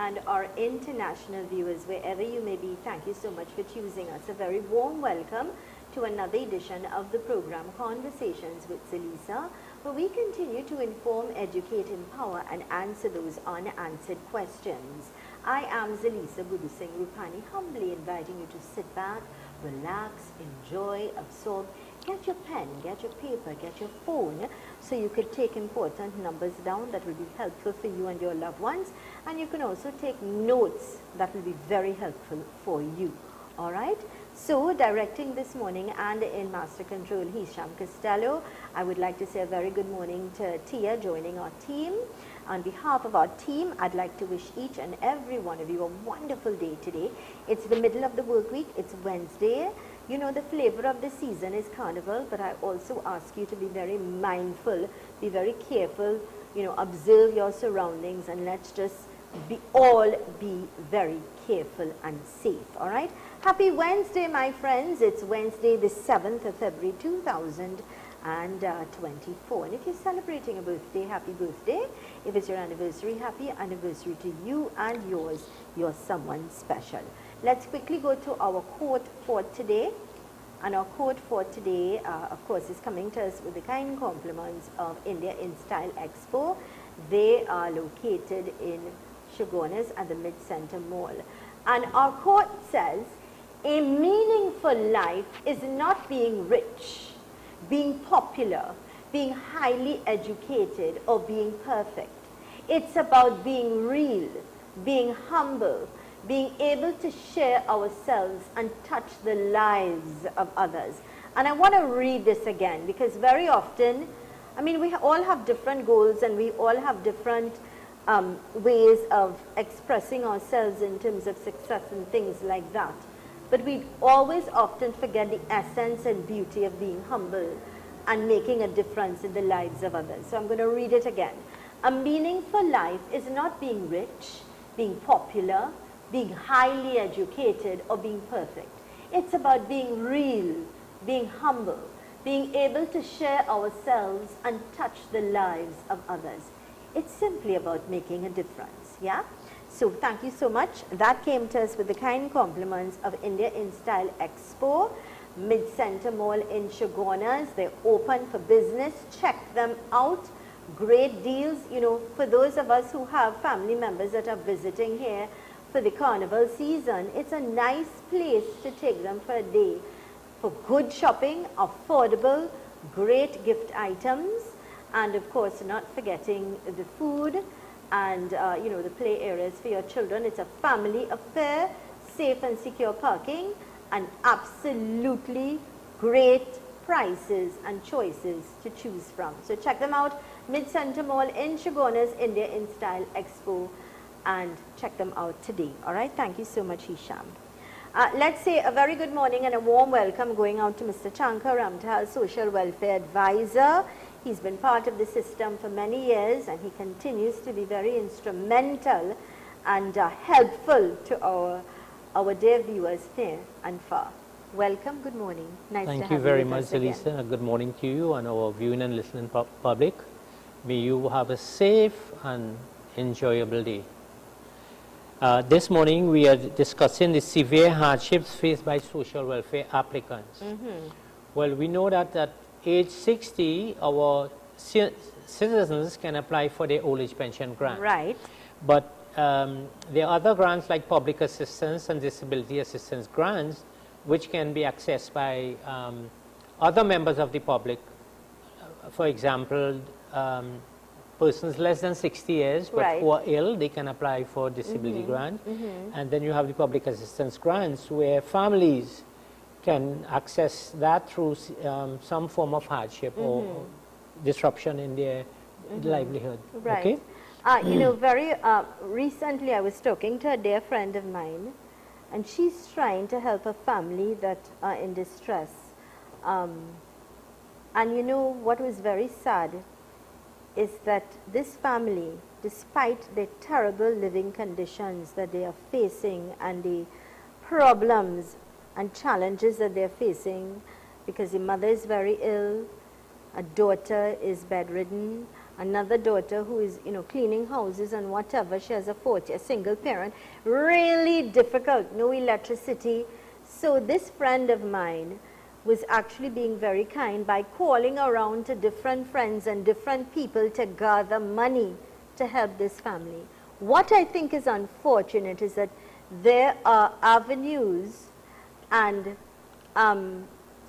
and our international viewers, wherever you may be, thank you so much for choosing us. A very warm welcome to another edition of the program Conversations with ZELISA, where we continue to inform, educate, empower, and answer those unanswered questions. I am ZELISA Gudusing Rupani, humbly inviting you to sit back, relax, enjoy, absorb. Get your pen, get your paper, get your phone, so you could take important numbers down that will be helpful for you and your loved ones. And you can also take notes that will be very helpful for you. All right? So, directing this morning and in Master Control, Hisham Costello, I would like to say a very good morning to Tia joining our team. On behalf of our team, I'd like to wish each and every one of you a wonderful day today. It's the middle of the work week. It's Wednesday. You know, the flavor of the season is carnival, but I also ask you to be very mindful, be very careful, you know, observe your surroundings, and let's just all be very careful and safe, all right? Happy Wednesday, my friends. It's Wednesday, the 7th of February, 2024. And if you're celebrating a birthday, happy birthday. If it's your anniversary, happy anniversary to you and yours. You're someone special. Let's quickly go to our quote for today. And our quote for today, of course, is coming to us with the kind compliments of India in Style Expo. They are located in Shogunas at the Mid-Center Mall. And our quote says, "A meaningful life is not being rich, being popular, being highly educated, or being perfect. It's about being real, being humble, being able to share ourselves and touch the lives of others." And I want to read this again, because very often, I mean, we all have different goals and we all have different ways of expressing ourselves in terms of success and things like that. But we always often forget the essence and beauty of being humble and making a difference in the lives of others. So I'm going to read it again. A meaningful life is not being rich, being popular, being highly educated, or being perfect. It's about being real, being humble, being able to share ourselves and touch the lives of others. It's simply about making a difference, yeah? So thank you so much. That came to us with the kind compliments of India in Style Expo, Mid-Center Mall in Shogunas. They're open for business. Check them out. Great deals. You know, for those of us who have family members that are visiting here for the carnival season, it's a nice place to take them for a day for good shopping, affordable, great gift items, and of course not forgetting the food and you know, the play areas for your children. It's a family affair, safe and secure parking, and absolutely great prices and choices to choose from. So check them out, Mid-Center Mall in Shogunas, India in Style Expo, and check them out today. All right, thank you so much, Hisham. Let's say a very good morning and a warm welcome going out to Mr. Chankar Ramthal, Social Welfare Advisor. He's been part of the system for many years, and he continues to be very instrumental and helpful to our dear viewers near and far. Welcome, good morning. Nice to have you. Thank you very much, ZELISA. Good morning to you and our viewing and listening public. May you have a safe and enjoyable day. This morning we are discussing the severe hardships faced by social welfare applicants. Well, we know that at age 60, our citizens can apply for their old age pension grant. Right. But there are other grants like public assistance and disability assistance grants, which can be accessed by other members of the public. For example, persons less than 60 years but who are ill, they can apply for disability grant. And then you have the public assistance grants where families can access that through some form of hardship or disruption in their livelihood. Right. Okay? You know, very recently I was talking to a dear friend of mine, and she's trying to help a family that are in distress. And you know what was very sad is that this family, despite the terrible living conditions that they are facing and the problems and challenges that they're facing, because the mother is very ill, a daughter is bedridden, another daughter who is, you know, cleaning houses and whatever. She has a single parent, really difficult, no electricity. So this friend of mine was actually being very kind by calling around to different friends and different people to gather money to help this family. What I think is unfortunate is that there are avenues and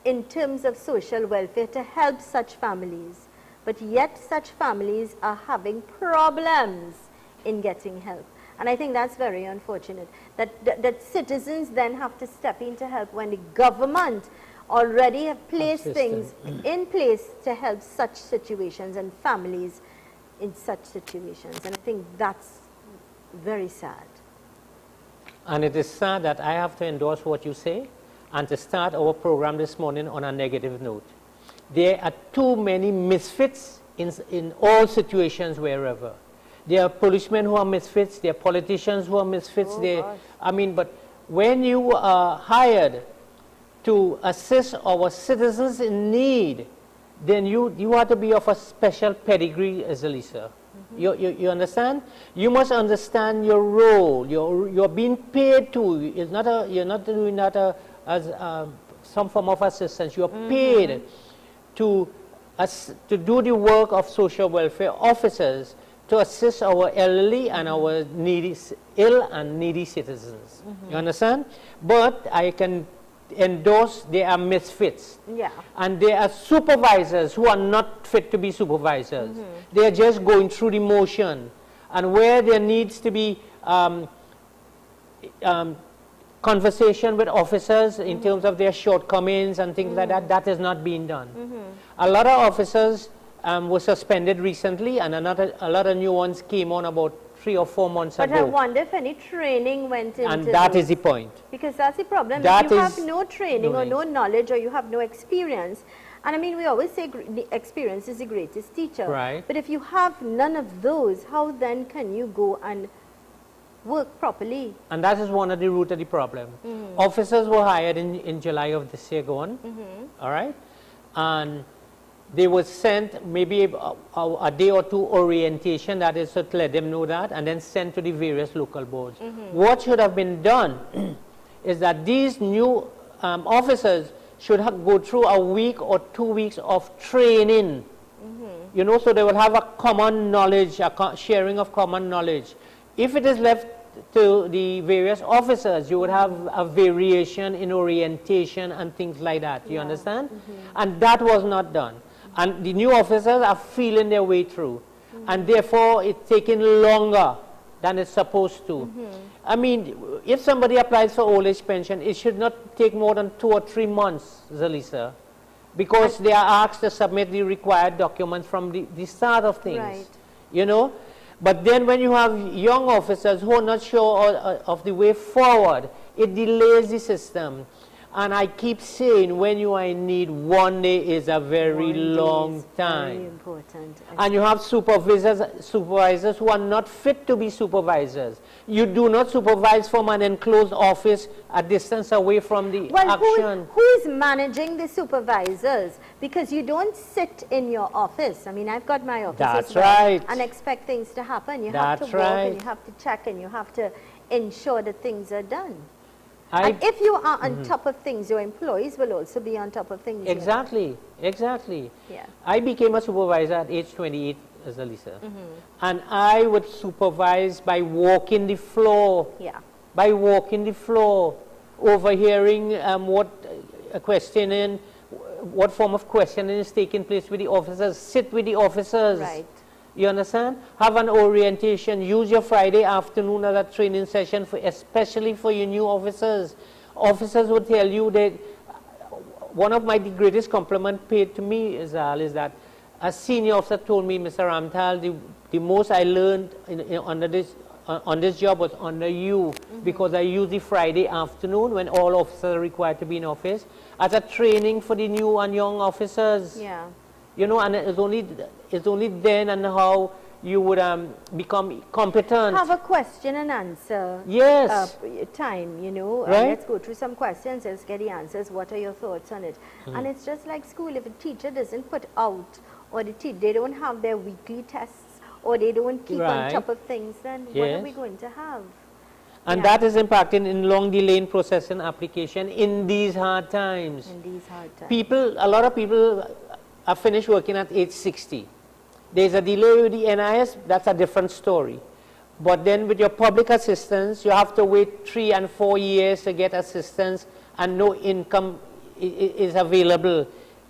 in terms of social welfare to help such families, but yet such families are having problems in getting help. And I think that's very unfortunate, that citizens then have to step in to help when the government already have placed things in place to help such situations and families in such situations. And I think that's very sad. And it is sad that I have to endorse what you say and to start our program this morning on a negative note. There are too many misfits in all situations wherever. There are policemen who are misfits, there are politicians who are misfits. I mean, but when you are hired to assist our citizens in need, then you have to be of a special pedigree, ZELISA. You understand? You must understand your role. You're being paid to. It's not a, you're not doing that as some form of assistance. You're paid to do the work of social welfare officers to assist our elderly and our needy, ill and needy citizens. You understand? But I can endorse there are misfits. Yeah. And there are supervisors who are not fit to be supervisors. They are just going through the motion. And where there needs to be conversation with officers in terms of their shortcomings and things like that, that is not being done. A lot of officers were suspended recently, and a lot of new ones came on about 3 or 4 months ago. But I wonder if any training went into And that is the point. Because that's the problem. That if you have is no training or no knowledge or you have no experience, and I mean, we always say the experience is the greatest teacher. Right. But if you have none of those, how then can you go and work properly? And that is one of the root of the problem. Officers were hired in July of this year gone, all right? And they were sent maybe a day or two orientation, that is to let them know that, and then sent to the various local boards. What should have been done is that these new officers should go through a week or 2 weeks of training, you know, so they will have a common knowledge, a sharing of common knowledge. If it is left to the various officers, you would have a variation in orientation and things like that. You understand? And that was not done. And the new officers are feeling their way through. And therefore, it's taking longer than it's supposed to. I mean, if somebody applies for old age pension, it should not take more than 2 or 3 months, ZELISA, because they are asked to submit the required documents from the start of things. Right. You know? But then when you have young officers who are not sure of the way forward, it delays the system. And I keep saying, when you are in need, 1 day is a very long time. Very important. And you have supervisors who are not fit to be supervisors. You do not supervise from an enclosed office a distance away from the action. Who is managing the supervisors? Because you don't sit in your office. I mean, I've got my office That's as well, right. and expect things to happen. You That's have to walk right. and you have to check and you have to ensure that things are done. I And if you are on top of things, your employees will also be on top of things. Exactly, exactly. Yeah. I became a supervisor at age 28, ZELISA. And I would supervise by walking the floor. Yeah. By walking the floor, overhearing questioning, what form of questioning is taking place with the officers, sit with the officers. Right. You understand? Have an orientation. Use your Friday afternoon as a training session, especially for your new officers. Officers will tell you that one of the greatest compliments paid to me is that a senior officer told me, Mr. Ramtal, the most I learned on this job was under you, because I use the Friday afternoon when all officers are required to be in office as a training for the new and young officers. Yeah. You know, and it's only then and how you would become competent. Have a question and answer time, you know. Right? Let's go through some questions, let's get the answers. What are your thoughts on it? And it's just like school. If a teacher doesn't put out or they don't have their weekly tests, or they don't keep on Right. top of things, then what are we going to have? And Yeah. that is impacting in long delay in processing application in these hard times. In these hard times. A lot of people are finished working at age 60. There's a delay with the NIS, that's a different story. But then with your public assistance, you have to wait 3 and 4 years to get assistance, and no income is available.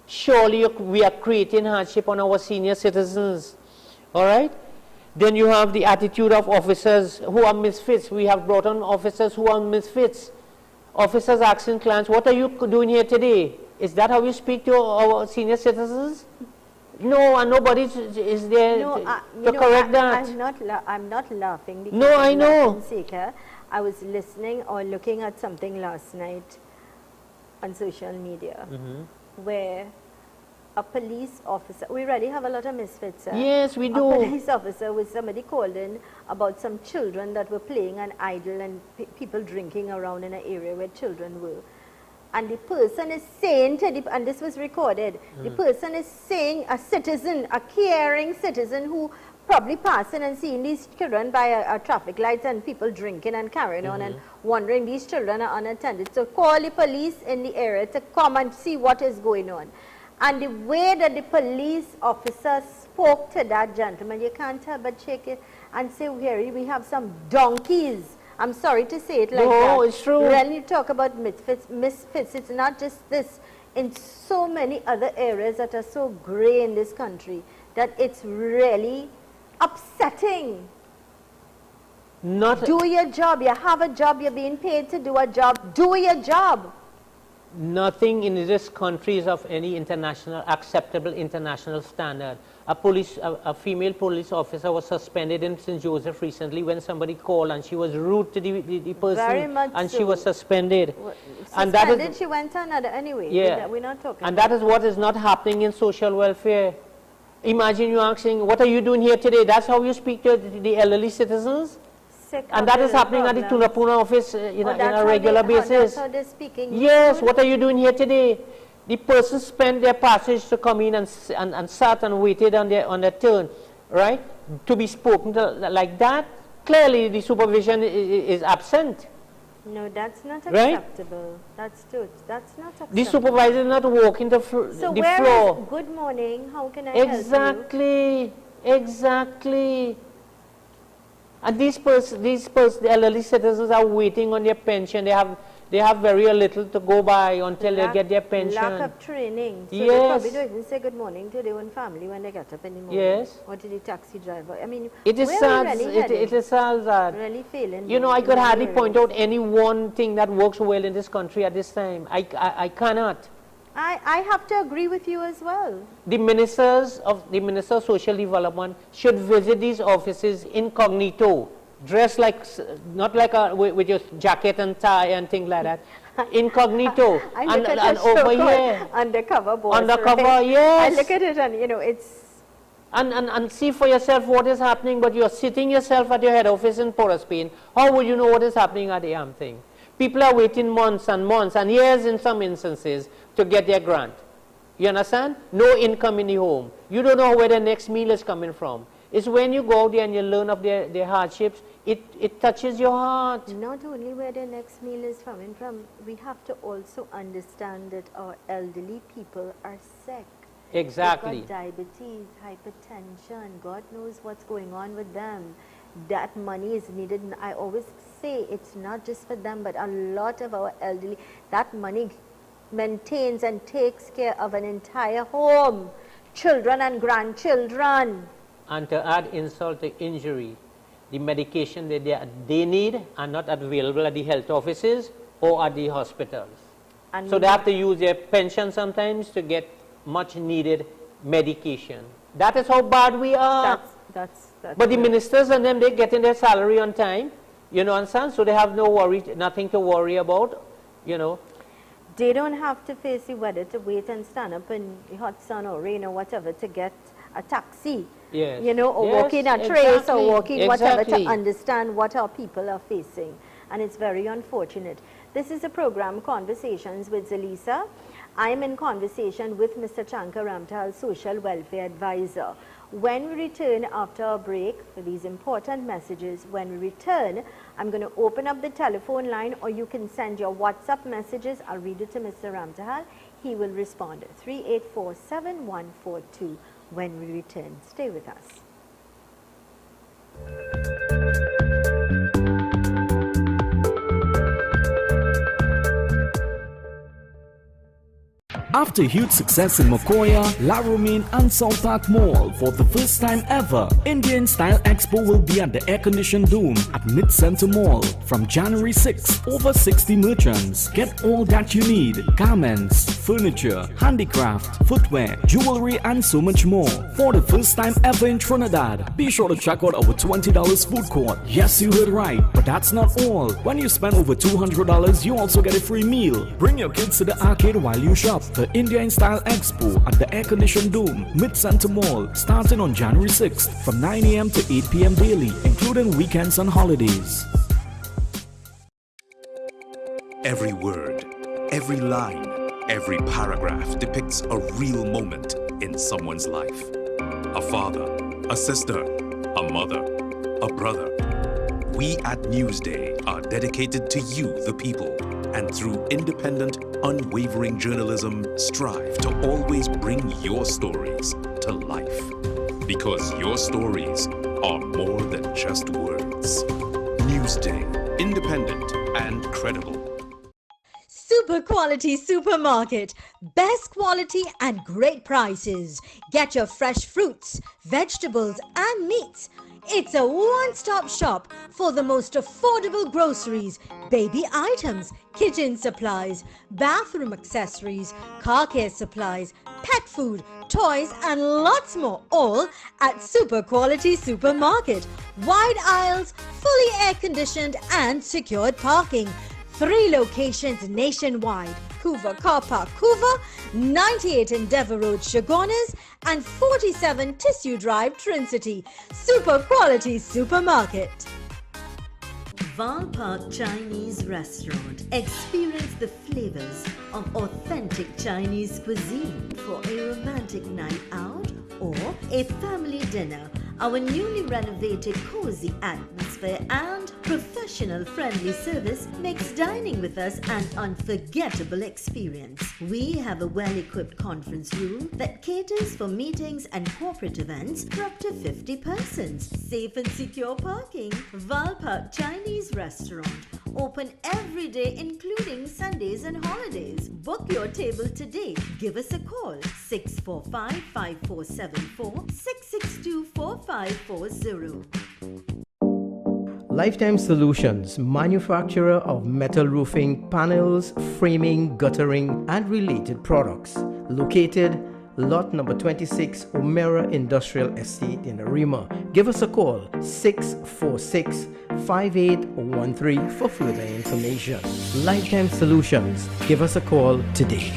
Surely we are creating hardship on our senior citizens. All right? Then you have the attitude of officers who are misfits. We have brought on officers who are misfits. Officers asking clients, what are you doing here today? Is that how you speak to our senior citizens? No, and nobody is there to correct that. I'm not laughing because No, I of know. laughing's sake, eh? I was listening or looking at something last night on social media where a police officer, we already have a lot of misfits. Yes, we A do. police officer with somebody called in about some children that were playing and idle and people drinking around in an area where children were. And the person is saying to the, and this was recorded, the person is saying, a citizen, a caring citizen who probably passing and seeing these children by a traffic lights and people drinking and carrying on and wondering these children are unattended. So call the police in the area to come and see what is going on. And the way that the police officer spoke to that gentleman, you can't help but shake it and say, here we have some donkeys. I'm sorry to say it like that. No, it's true. When you talk about misfits, it's not just this. In so many other areas that are so grey in this country, that it's really upsetting. Do your job. You have a job. You're being paid to do a job. Do your job. Nothing in this country is of any acceptable international standard. A female police officer was suspended in St. Joseph recently when somebody called and she was rude to the person. Very much and so. she was suspended. And that is, she went on anyway. Yeah. We're not talking And about that is what is not happening in social welfare. Imagine you asking, what are you doing here today? That's how you speak to the elderly citizens? And that is happening at the Tunapuna office in a regular basis. That's how they're speaking. Yes, what are you doing here today? The person spent their passage to come in and sat and waited on their turn, right? To be spoken to like that, clearly the supervision is absent. No, that's not acceptable. Right? That's not acceptable. The supervisor is not walking the floor. So where is good morning, how can I help you? Exactly. And the elderly citizens are waiting on their pension. They have very little to go by until they get their pension. Lack of training. So yes. they probably don't even say good morning to their own family when they get up in the morning. Yes. Or to the taxi driver. I mean, it is sad. It is sad that. Really failing. You know, I could hardly point out any one thing that works well in this country at this time. I cannot. I have to agree with you as well. The Minister of Social Development should visit these offices incognito, dressed like, not like with your jacket and tie and things like that. Incognito. and over here. Undercover boss. Undercover, right? yes. I look at it and, you know, it's... And see for yourself what is happening, but you're sitting yourself at your head office in Port of Spain. How would you know what is happening at the damn thing? People are waiting months and years in some instances to get their grant. You understand? No income in the home. You don't know where the next meal is coming from. It's when you go out there and you learn of their hardships, it touches your heart. Not only where the next meal is coming from, we have to also understand that our elderly people are sick. Exactly. They've got diabetes, hypertension, God knows what's going on with them. That money is needed. And I always say it's not just for them, but a lot of our elderly, that money maintains and takes care of an entire home, children and grandchildren. And to add insult to injury, the medication that they need are not available at the health offices or at the hospitals. And so they have to use their pension sometimes to get much needed medication. That is how bad we are. That's but the ministers and them, they getting their salary on time, you know, understand? So they have no worry, nothing to worry about, you know. They don't have to face the weather to wait and stand up in the hot sun or rain or whatever to get a taxi, yes. you know, or walking a trace or walking whatever to understand what our people are facing. And it's very unfortunate. This is a program, Conversations with ZELISA. I am in conversation with Mr. Chanka Ramtal, Social Welfare Advisor. When we return after a break for these important messages, when we return, I'm going to open up the telephone line, or you can send your WhatsApp messages. I'll read it to Mr. Ramtal. He will respond. 3847142 when we return. Stay with us. After huge success in Mokoya, Laramine and South Park Mall, for the first time ever, Indian Style Expo will be at the air-conditioned Dome at Mid-Center Mall from January 6th. Over 60 merchants. Get all that you need: garments, furniture, handicraft, footwear, jewelry, and so much more. For the first time ever in Trinidad, be sure to check out our $20 food court. Yes, you heard right, but that's not all. When you spend over $200, you also get a free meal. Bring your kids to the arcade while you shop. The India Style Expo at the air-conditioned Dome, Mid-Center Mall, starting on January 6th from 9 a.m. to 8 p.m. daily, including weekends and holidays. Every word, every line, every paragraph depicts a real moment in someone's life. A father, a sister, a mother, a brother. We at Newsday are dedicated to you, the people, and through independent, unwavering journalism, strive to always bring your stories to life. Because your stories are more than just words. Newsday, independent and credible. Super quality supermarket, best quality and great prices. Get your fresh fruits, vegetables and meats. It's a one-stop shop for the most affordable groceries, baby items, kitchen supplies, bathroom accessories, car care supplies, pet food, toys and lots more, all at Super Quality Supermarket. Wide aisles, fully air-conditioned and secured parking. 3 locations nationwide: Hoover Car Park, Hoover, 98 Endeavour Road, Chagonas, and 47 Tissue Drive, Trin-City. Super Quality Supermarket. Val Park Chinese Restaurant. Experience the flavors of authentic Chinese cuisine for a romantic night out or a family dinner. Our newly renovated cozy atmosphere and professional friendly service makes dining with us an unforgettable experience. We have a well-equipped conference room that caters for meetings and corporate events for up to 50 persons. Safe and secure parking. Val Park Chinese Restaurant. Open every day including Sundays and holidays. Book your table today. Give us a call: 645-5474, 662-4540. Lifetime Solutions, manufacturer of metal roofing, panels, framing, guttering, and related products. Located lot number 26, Omera Industrial Estate in Arima. Give us a call, 646-5813 for further information. Lifetime Solutions. Give us a call today.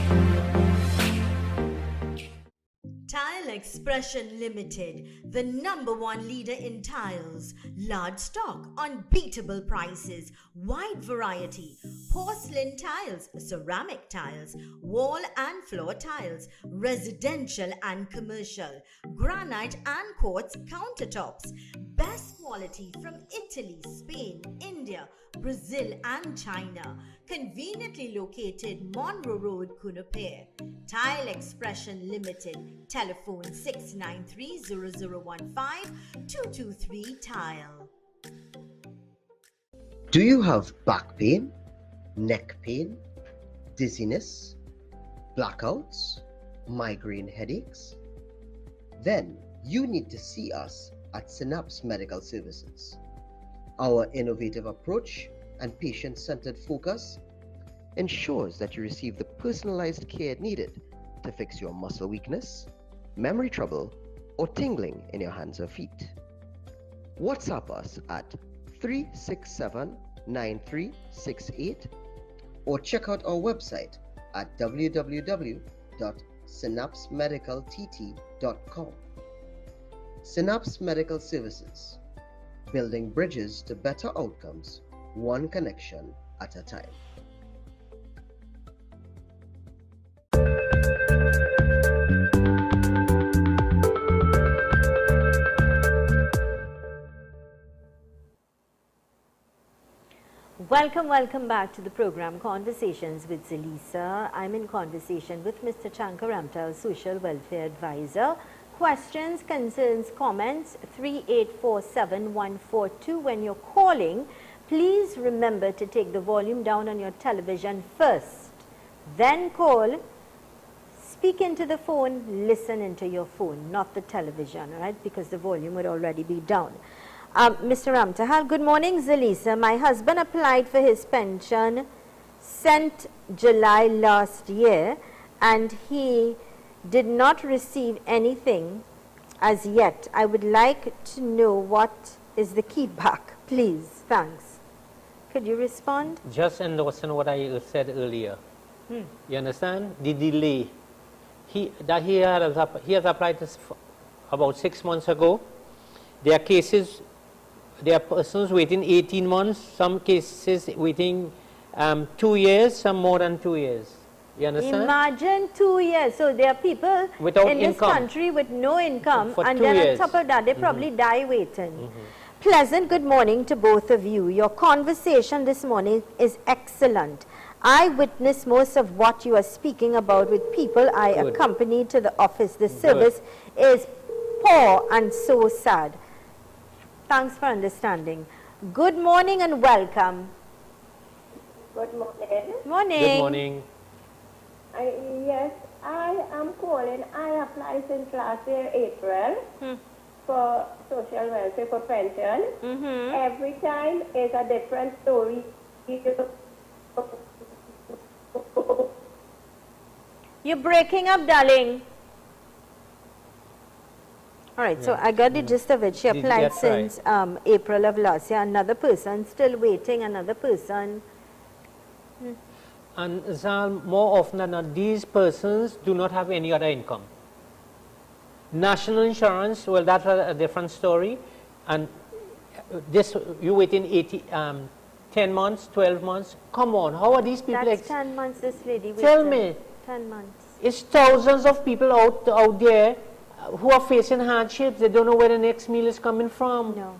Tile Expression Limited, the #1 leader in tiles. Large stock, unbeatable prices, wide variety. Porcelain tiles, ceramic tiles, wall and floor tiles, residential and commercial, granite and quartz countertops. Best quality from Italy, Spain, India, Brazil and China. Conveniently located Monroe Road, Kunupir. Tile Expression Limited. Telephone 693-0015-223 Do you have back pain, neck pain, dizziness, blackouts, migraine headaches? Then you need to see us at Synapse Medical Services. Our innovative approach and patient-centered focus ensures that you receive the personalized care needed to fix your muscle weakness, memory trouble, or tingling in your hands or feet. WhatsApp us at 367-9368 or check out our website at www.synapsemedicaltt.com. Synapse Medical Services, building bridges to better outcomes, one connection at a time. Welcome back to the program Conversations with ZELISA. I'm in conversation with Mr. Chankaramta, Social Welfare Advisor. Questions, concerns, comments, 3847142. When you're calling, please remember to take the volume down on your television first. Then call, speak into the phone, listen into your phone, not the television, all right? Because the volume would already be down. Mr. Ramtahal, good morning, ZELISA. My husband applied for his pension sent July last year and he did not receive anything as yet. I would like to know what is the key back, please. Thanks. Could you respond? Just endorsing what I said earlier. You understand? The delay. He has applied this about 6 months ago. There are cases. There are persons waiting 18 months, some cases waiting 2 years, some more than 2 years. You understand? Imagine 2 years. So there are people without in income. This country with no income, For and 2 then years. on top of that, they probably die waiting. Pleasant good morning to both of you. Your conversation this morning is excellent. I witnessed most of what you are speaking about with people I accompanied to the office. The service is poor and so sad. Thanks for understanding. Good morning and welcome. Good morning. Morning. Good morning. Yes, I am calling. I applied since last year, April, for social welfare for pension. Every time is a different story. You're breaking up, darling. All right, so I got the gist of it. She applied since April of last year. Another person still waiting, another person. And Zal, more often than not, these persons do not have any other income. National insurance, well, that's a different story. And this, you waiting 10 months, 12 months. Come on, how are these people? That's 10 months, this lady waited. Tell me. 10 months. It's thousands of people out there who are facing hardships. They don't know where the next meal is coming from. No.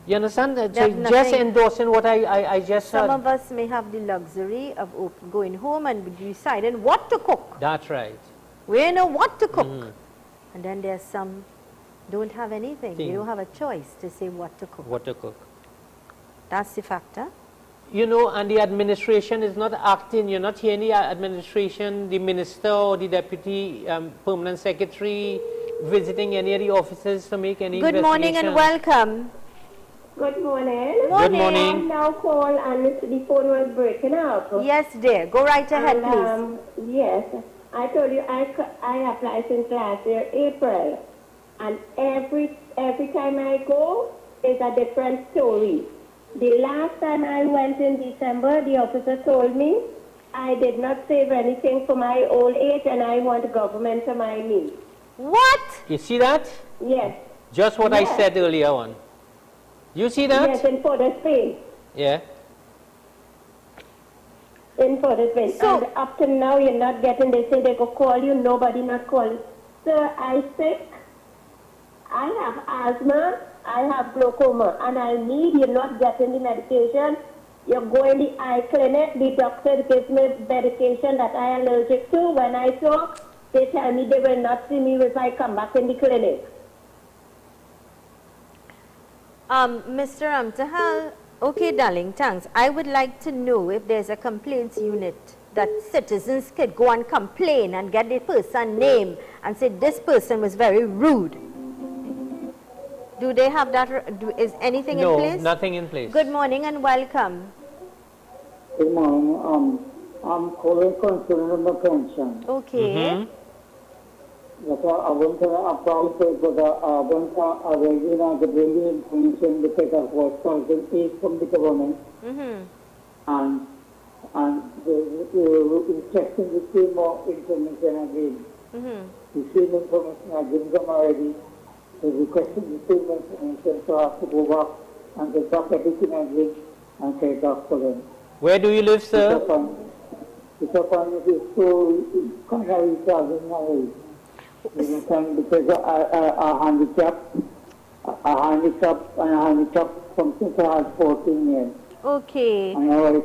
You understand? So just endorsing what I just said. Some of us may have the luxury of going home and deciding what to cook. That's right. We know what to cook. And then there's some don't have anything. They don't have a choice to say what to cook. What to cook. That's the factor. You know, and the administration is not acting. You're not hearing the administration, the minister or the deputy permanent secretary visiting any of the offices to make any Good morning and welcome. Good morning. Good morning. I now call and the phone was breaking up. Yes, dear. Go right ahead, please. Yes, I told you I applied since last year, April. And every time I go, it's a different story. The last time I went in December, the officer told me I did not save anything for my old age and I want government to my me. What? You see that? Yes. Just what I said earlier on. You see that? Yes, in Port of Spain. Yeah. In Port of Spain. So, and up to now, you're not getting, they say they could call you, nobody not calling. Sir, I'm sick. I have asthma. I have glaucoma and I need, you're not getting the medication. You go in the eye clinic, the doctor gives me medication that I am allergic to. When I talk, they tell me they will not see me if I come back in the clinic. Mr. Amtahal, okay, darling, thanks. I would like to know if there's a complaints unit that citizens could go and complain and get the person name and say this person was very rude. Do they have that? Is anything in place? No, nothing in place. Good morning and welcome. Good morning. I'm calling concerning my pension. Okay. Yes, I want to apply for it, but I want to arrange to bring the information because I was consulted from the government. And the instruction to see more information again. The same information I given them already. The requesting the same information, so I have to go back and get back everything again and take off for them. Where do you live, sir? It's up on it is so kind of traveling away. Because I handicap from since I was 14 years. Okay. And now I'm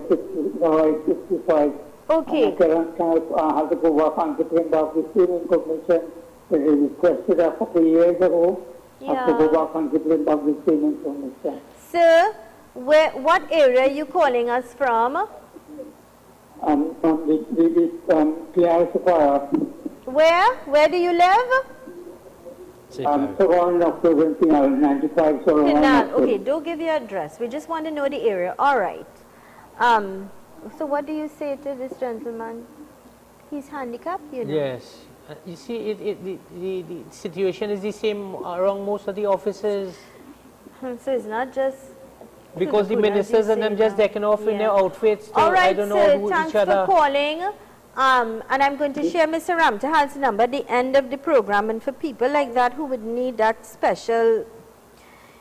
65. Okay. And my parents have to go back and get back the same information that they requested a couple of years ago. Have to go back and get back the same information. Sir, what area are you calling us from? From the PR supplier. Where do you live? Surrounding of Pinal, 95 surrounding. Pinal. Okay, don't give your address. We just want to know the area. All right. So what do you say to this gentleman? He's handicapped, you know? Yes. You see, the situation is the same around most of the offices. So it's not just... Because the ministers and them just decking off in their outfits. To, all right, I don't know sir, who thanks each other. for calling. And I'm going to share Mr. Ramtahal's number at the end of the program. And for people like that who would need that special,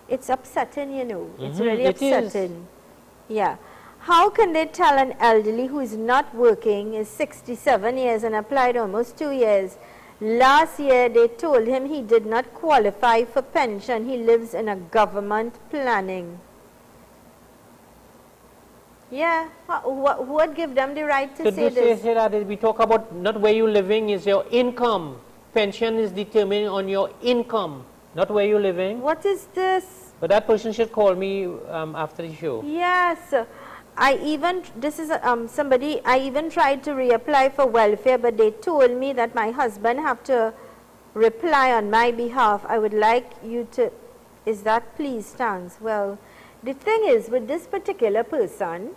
it's upsetting, you know. It's really upsetting. Yeah. How can they tell an elderly who is not working, is 67 years and applied almost 2 years? Last year they told him he did not qualify for pension. He lives in a government planning. Yeah, who would give them the right to say this? Say that we talk about not where you're living, is your income. Pension is determined on your income, not where you're living. What is this? But that person should call me after the show. Yes, I even tried to reapply for welfare, but they told me that my husband have to reply on my behalf. I would like you to, is that please, thanks. Well, the thing is, with this particular person,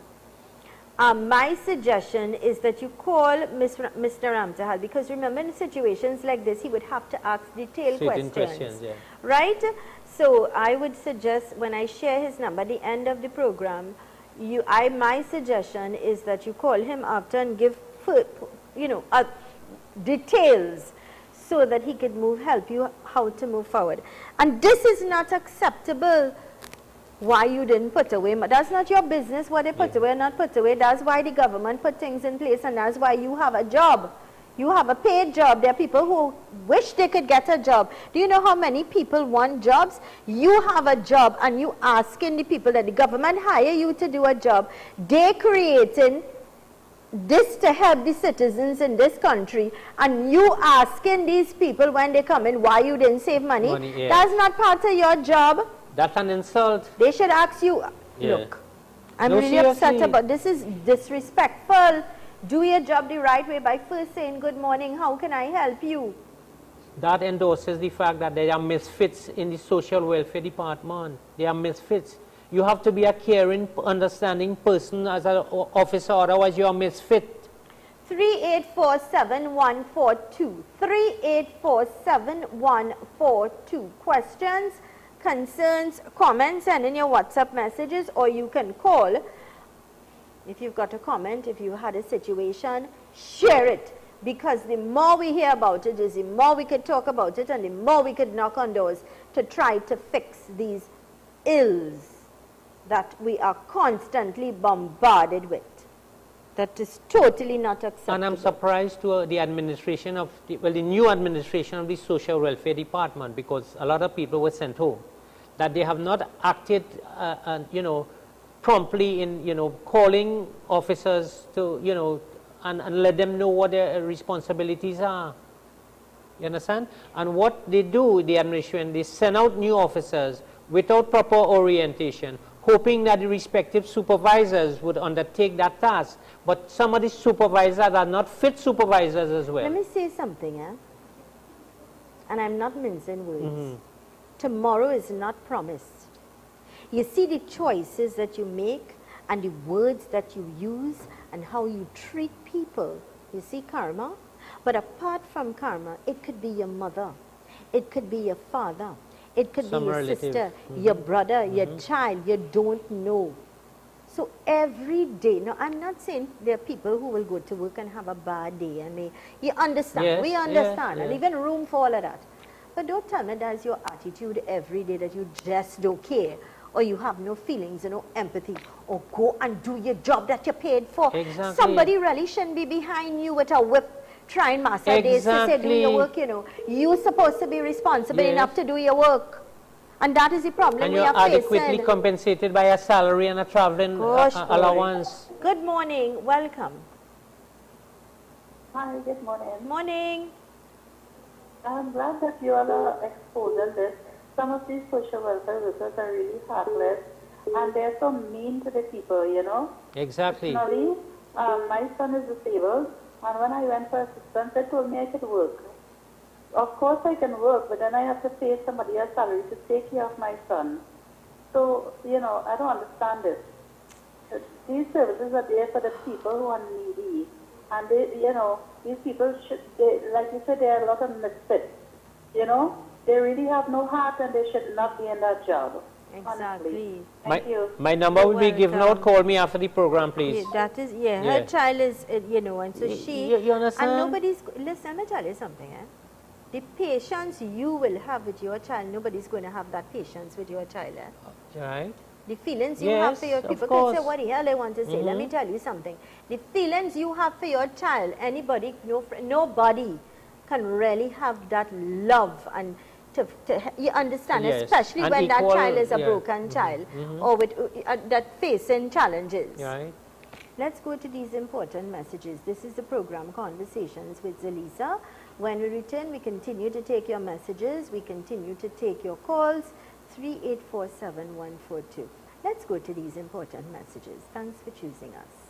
my suggestion is that you call Mr. Ramtahal, because remember, in situations like this, he would have to ask detailed questions, yeah. right? So I would suggest, when I share his number at the end of the program, my suggestion is that you call him after and give, details, so that he could help you how to move forward. And this is not acceptable. Why you didn't put away, that's not your business what they put away or not put away. That's why the government put things in place, and that's why you have a job. You have a paid job. There are people who wish they could get a job. Do you know how many people want jobs? You have a job and you asking the people that the government hire you to do a job. They're creating this to help the citizens in this country, and you asking these people when they come in why you didn't save money. That's not part of your job. That's an insult. They should ask you, look, I'm really upset about this. Is disrespectful. Do your job the right way by first saying good morning, how can I help you? That endorses the fact that there are misfits in the social welfare department. They are misfits. You have to be a caring, understanding person as an officer, otherwise you are misfit. 3847-142. 3847-142. Questions, concerns, comments, send in your WhatsApp messages, or you can call. If you've got a comment, if you had a situation, share it, because the more we hear about it is the more we could talk about it, and the more we could knock on doors to try to fix these ills that we are constantly bombarded with. That is totally not acceptable. And I'm surprised to the administration of, the new administration of the social welfare department, because a lot of people were sent home, that they have not acted, promptly in, calling officers to, and let them know what their responsibilities are. You understand? And what they do, the administration, they send out new officers without proper orientation, hoping that the respective supervisors would undertake that task. But some of the supervisors are not fit supervisors as well. Let me say something, and I'm not mincing words. Tomorrow is not promised. You see the choices that you make and the words that you use and how you treat people. You see karma? But apart from karma, it could be your mother, it could be your father, it could be your sister, your brother, your child, you don't know. So every day, now I'm not saying there are people who will go to work and have a bad day, and you understand, we understand, and even room for all of that. But don't tell me that's your attitude every day, that you just don't care, or you have no feelings and no empathy, or go and do your job that you're paid for. Exactly. Somebody really shouldn't be behind you with a whip trying master days to say do your work, You're supposed to be responsible enough to do your work. And that is the problem And we you're are adequately facing. compensated by a salary and a traveling Gosh, allowance. Good morning. Welcome. Hi, good morning. Morning. I'm glad that you all are exposing this. Some of these social welfare workers are really heartless and they're so mean to the people, you know. Exactly. Personally, my son is disabled and when I went for assistance, they told me I could work. Of course I can work, but then I have to pay somebody else's salary to take care of my son. So, you know, I don't understand this. These services are there for the people who are needy. And they, you know, these people should, like you said, there are a lot of misfits. You know, they really have no heart and they should not be in that job. Exactly. Thank you. My number will be given out. Call me after the program, please. Yeah, that is, her child is, you know, and so she, you understand? and nobody's, listen, let me tell you something, the patience you will have with your child, nobody's going to have that patience with your child. Right. The feelings you have for your people can say, what the hell I want to say. Let me Mm-hmm. tell you something. The feelings you have for your child, anybody, nobody can really have that love and you understand, Yes. especially And when that equal, child is a yeah. broken child or with that facing challenges. Right. Let's go to these important messages. This is the program Conversations with ZELISA. When we return, we continue to take your messages. We continue to take your calls. 3847142. Let's go to these important messages. Thanks for choosing us.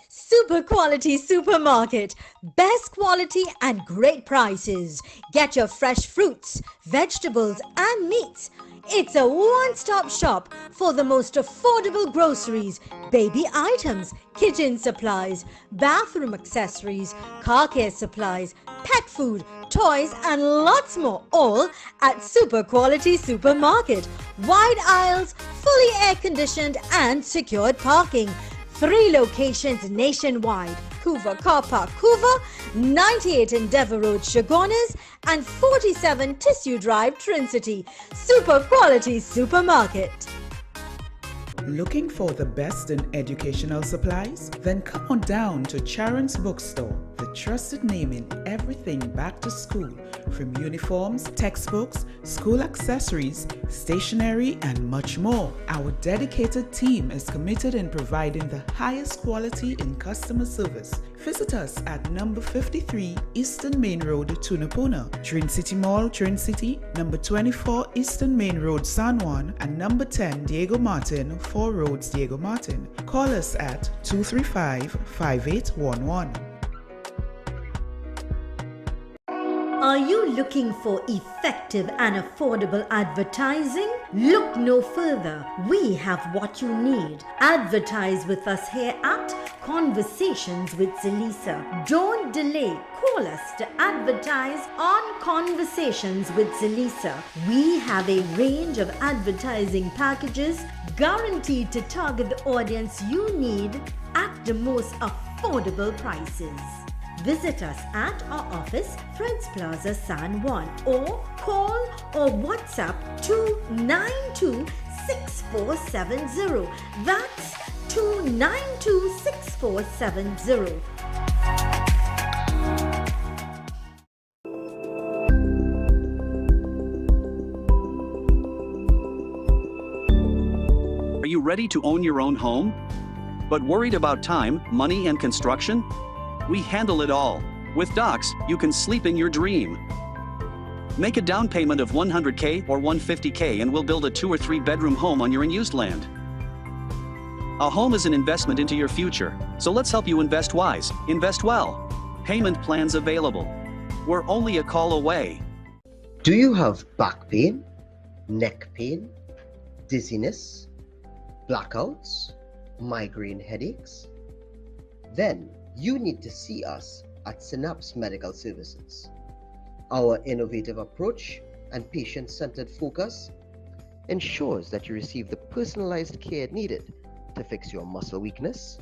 Super quality supermarket. Best quality and great prices. Get your fresh fruits, vegetables and meats. It's a one-stop shop for the most affordable groceries, baby items, kitchen supplies, bathroom accessories, car care supplies, pet food, toys and lots more, all at Super Quality Supermarket. Wide aisles, fully air-conditioned and secured parking. 3 locations nationwide: Hoover Car Park, Hoover, 98 Endeavour Road, Chagonas, and 47 Tissue Drive, Trincity. Super Quality Supermarket. Looking for the best in educational supplies? Then come on down to Charon's Bookstore, the trusted name in everything back to school, from uniforms, textbooks, school accessories, stationery, and much more. Our dedicated team is committed in providing the highest quality in customer service. Visit us at number 53 Eastern Main Road, Tunapuna, Trincity Mall, Trincity, number 24 Eastern Main Road, San Juan, and number 10 Diego Martin, 4 Roads, Diego Martin. Call us at 235-5811. Are you looking for effective and affordable advertising? Look no further. We have what you need. Advertise with us here at Conversations with ZELISA. Don't delay. Call us to advertise on Conversations with ZELISA. We have a range of advertising packages guaranteed to target the audience you need at the most affordable prices. Visit us at our office, Fred's Plaza, San Juan, or call or WhatsApp 292-6470. That's 292-6470. Are you ready to own your own home? But worried about time, money, and construction? We handle it all. With Docs, you can sleep in your dream. Make a down payment of $100K or $150K and we'll build a 2 or 3 bedroom home on your unused land. A home is an investment into your future, so let's help you invest wise, invest well. Payment plans available. We're only a call away. Do you have back pain, neck pain, dizziness, blackouts, migraine headaches? Then you need to see us at Synapse Medical Services. Our innovative approach and patient-centered focus ensures that you receive the personalized care needed to fix your muscle weakness,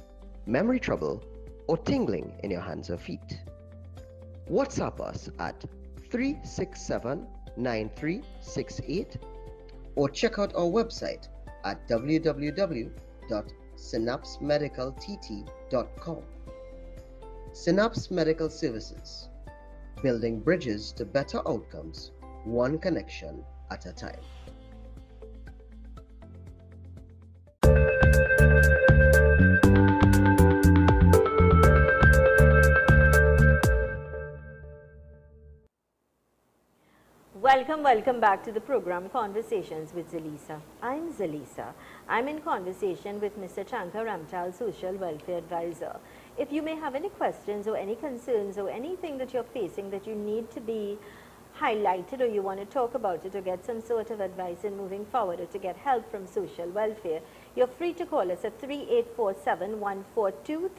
memory trouble, or tingling in your hands or feet. WhatsApp us at 367-9368 or check out our website at www.synapsemedicaltt.com. Synapse Medical Services, building bridges to better outcomes, one connection at a time. Welcome back to the program Conversations with ZELISA. I'm ZELISA. I'm in conversation with Mr. Chankar Ramchal, Social Welfare Advisor. If you may have any questions or any concerns or anything that you're facing that you need to be highlighted or you want to talk about it or get some sort of advice in moving forward or to get help from social welfare, you're free to call us at 3847-142,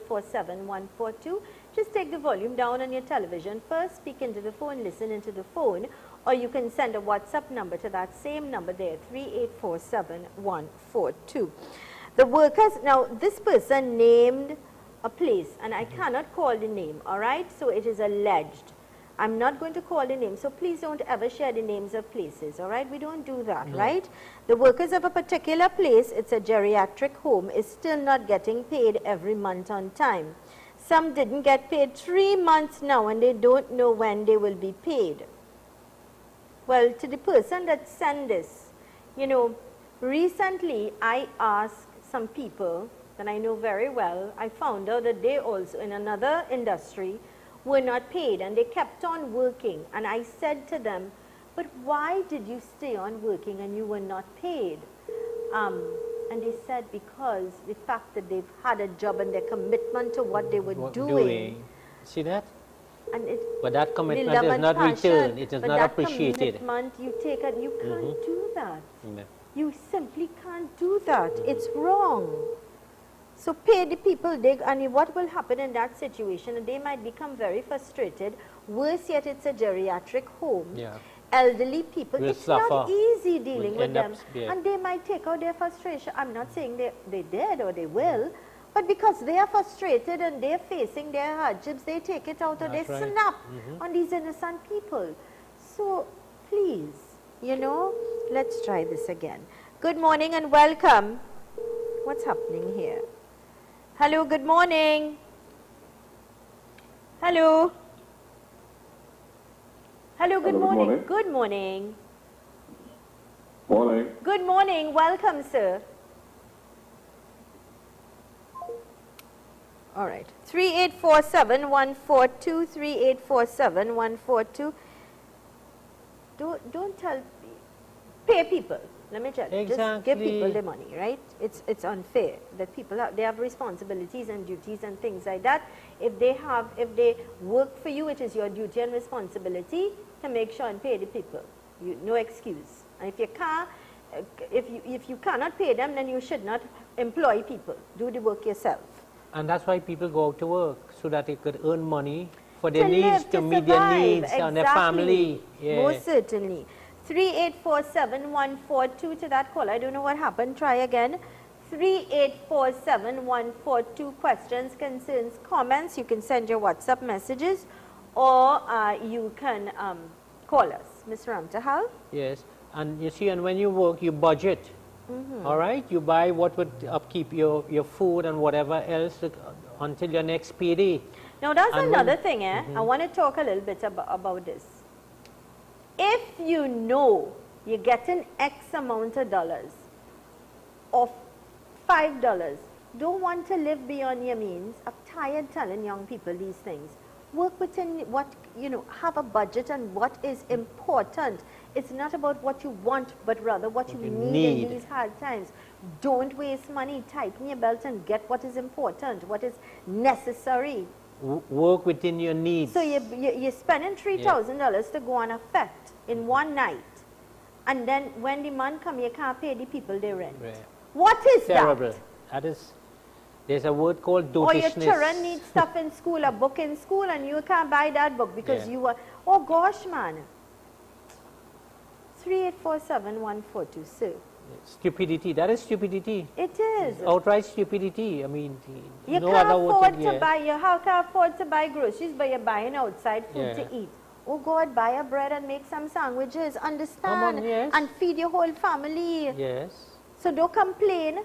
3847-142. Just take the volume down on your television. First, speak into the phone, listen into the phone, or you can send a WhatsApp number to that same number there, 3847-142. The workers, now this person named a place and I cannot call the name, all right? So it is alleged. I'm not going to call the name, so please don't ever share the names of places, all right? We don't do that, right? The workers of a particular place, it's a geriatric home, is still not getting paid every month on time. Some didn't get paid 3 months now and they don't know when they will be paid. Well, to the person that sent this, you know, recently I asked some people that I know very well, I found out that they also in another industry were not paid and they kept on working, and I said to them, but why did you stay on working and you were not paid? And they said because the fact that they've had a job and their commitment to what they were doing. See that? And but that commitment is not returned, it is not appreciated. Commitment you take and you can't do that. You simply can't do that. It's wrong. So pay the people, and what will happen in that situation? They might become very frustrated. Worse yet, it's a geriatric home. Elderly people, it's not easy dealing with them. And they might take out their frustration. I'm not saying they did or they will, but because they are frustrated and they're facing their hardships, they take it out or they snap on these innocent people. So please, you know, let's try this again. Good morning and welcome. What's happening here? Hello, good morning. Hello. Hello, good morning. Good morning. Morning. Good morning. Welcome, sir. All right. 3847-142, 3847-142. Don't tell, pay people. Let me tell you, just give people the money, right? It's unfair that people they have responsibilities and duties and things like that. If they work for you, it is your duty and responsibility to make sure and pay the people. No excuse. And if you can't, if you cannot pay them, then you should not employ people. Do the work yourself. And that's why people go out to work, so that they could earn money for their needs, to meet their needs and their family. Most certainly. 3847-142 to that call. I don't know what happened. Try again. 3847-142. Questions, concerns, comments. You can send your WhatsApp messages or you can call us. Mr. Ramtahal? Yes. And you see, and when you work, you budget. All right? You buy what would upkeep your food and whatever else until your next payday. Now, that's another thing. I want to talk a little bit about this. If you know you're getting X amount of dollars or $5, don't want to live beyond your means. I'm tired telling young people these things. Work within what, you know, have a budget and what is important. It's not about what you want, but rather what you need in these hard times. Don't waste money. Tighten your belt and get what is important, what is necessary. Work within your needs. So you're spending $3,000 to go on a fete in one night, and then when the man come, you can't pay the people their rent. What is terrible. That? That is, there's a word called dotishness. Or your children need stuff in school, a book in school, and you can't buy that book because you are, oh gosh man. 3847-142, sir. Stupidity, that is stupidity. It is. It's outright stupidity. I mean, you no can't other afford word to buy, you can't afford to buy groceries, but you're buying outside food to eat. Oh God, buy a bread and make some sandwiches, understand, and feed your whole family. Yes. So don't complain.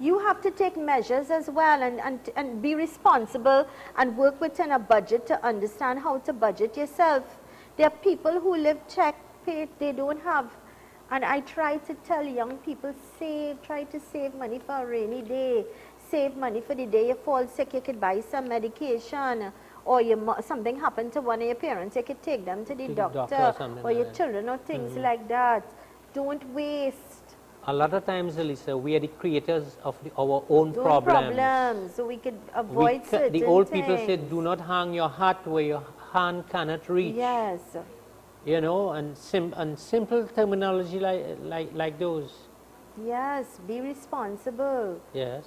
you have to take measures as well and be responsible and work within a budget to understand how to budget yourself. There are people who live check, pay, they don't have. And I try to tell young people, try to save money for a rainy day. Save money for the day you fall sick, you could buy some medication. Or something happened to one of your parents, you could take them to the doctor or your children or things like that. Don't waste. A lot of times, Elisa, we are the creators of our own problems. So we could avoid certain the old things. people said, do not hang your hat where your hand cannot reach. Yes. You know, and simple terminology like those. Yes, be responsible. Yes.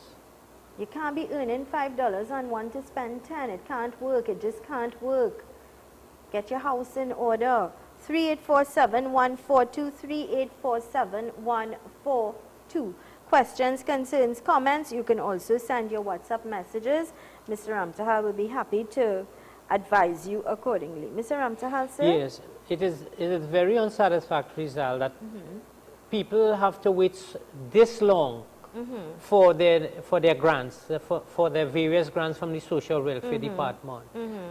You can't be earning $5 and want to spend 10. It can't work. It just can't work. Get your house in order. 3847-142, 3847-142. Questions, concerns, comments. You can also send your WhatsApp messages. Mr. Ramtahal will be happy to advise you accordingly. Mr. Ramtahal, sir? Yes, it is very unsatisfactory, Zal, that people have to wait this long for their grants, for their various grants from the Social Welfare Department.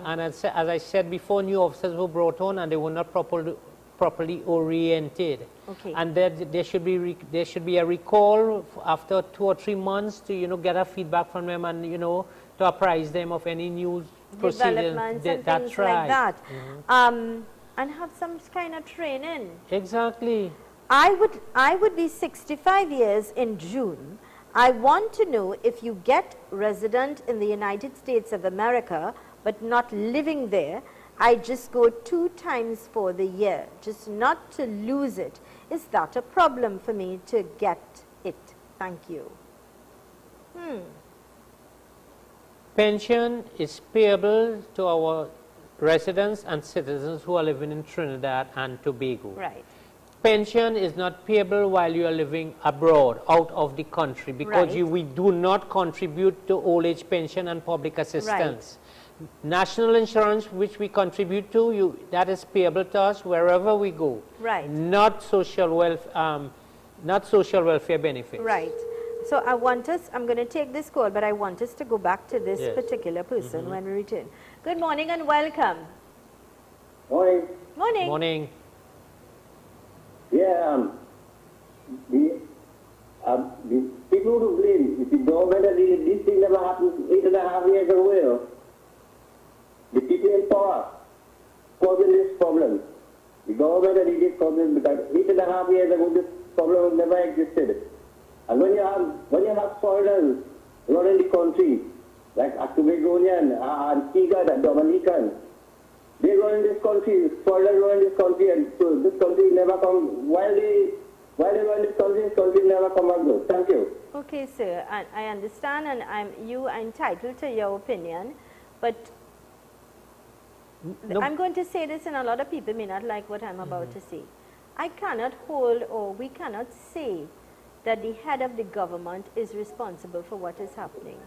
And as I said before, new officers were brought on and they were not properly oriented. Okay. And there should be a recall after 2 or 3 months to get a feedback from them and to apprise them of any new developments and things like that. And have some kind of training. Exactly. I would be 65 years in June. I want to know if you get resident in the United States of America but not living there, I just go 2 times for the year, just not to lose it. Is that a problem for me to get it? Thank you. Pension is payable to our residents and citizens who are living in Trinidad and Tobago. Right. Pension is not payable while you are living abroad, out of the country, because we do not contribute to old age pension and public assistance. Right. National insurance, which we contribute to, that is payable to us wherever we go. Right. Not social welfare benefits. Right. So I'm going to take this call, but I want us to go back to this particular person when we return. Good morning and welcome. Morning. Morning. Morning. Yeah, the people who blame, if the government had this thing never happened 8.5 years ago, the people in power causing this problem. The government had this problem because 8.5 years ago this problem never existed. And when you have foreigners running the country, like a Tobagonian, Antigua, and Dominican, they run in this country, foreigners run in this country, and so this country never come, while they run this country never come and go. Thank you. Okay, sir, I understand, and you are entitled to your opinion, but I'm going to say this, and a lot of people may not like what I'm about to say. I cannot hold, or we cannot say that the head of the government is responsible for what is happening.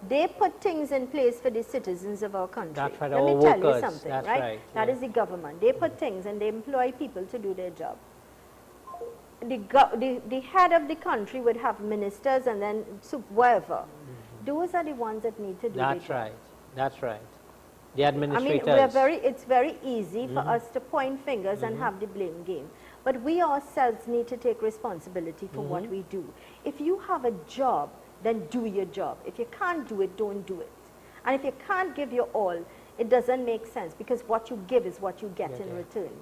They put things in place for the citizens of our country. That's right, Let me our tell workers. you something, That's right? right. That is the government. They put things and they employ people to do their job. The head of the country would have ministers and then whatever. Those are the ones that need to do their job. That's right. That's right. The administrators. I mean, it's very easy for us to point fingers and have the blame game. But we ourselves need to take responsibility for what we do. If you have a job, then do your job. If you can't do it, don't do it. And if you can't give your all, it doesn't make sense because what you give is what you get in return.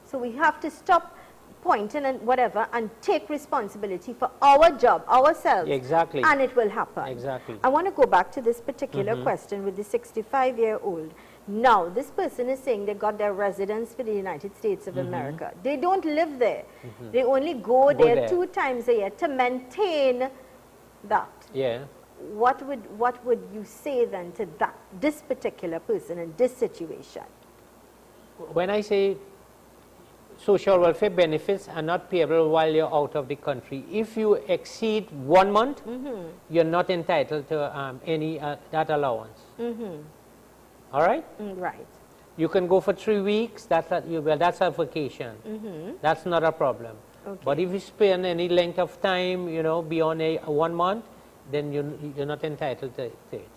So we have to stop pointing and whatever and take responsibility for our job, ourselves. Exactly. And it will happen. Exactly. I want to go back to this particular question with the 65-year-old. Now, this person is saying they got their residence for the United States of America. They don't live there. They only go there 2 times a year to maintain that. Yeah. What would you say then to this particular person in this situation? When I say social welfare benefits are not payable while you're out of the country, if you exceed 1 month, you're not entitled to any that allowance. All right? Right. You can go for 3 weeks, that's a vacation. That's not a problem. Okay. But if you spend any length of time, beyond 1 month, then you're not entitled to it.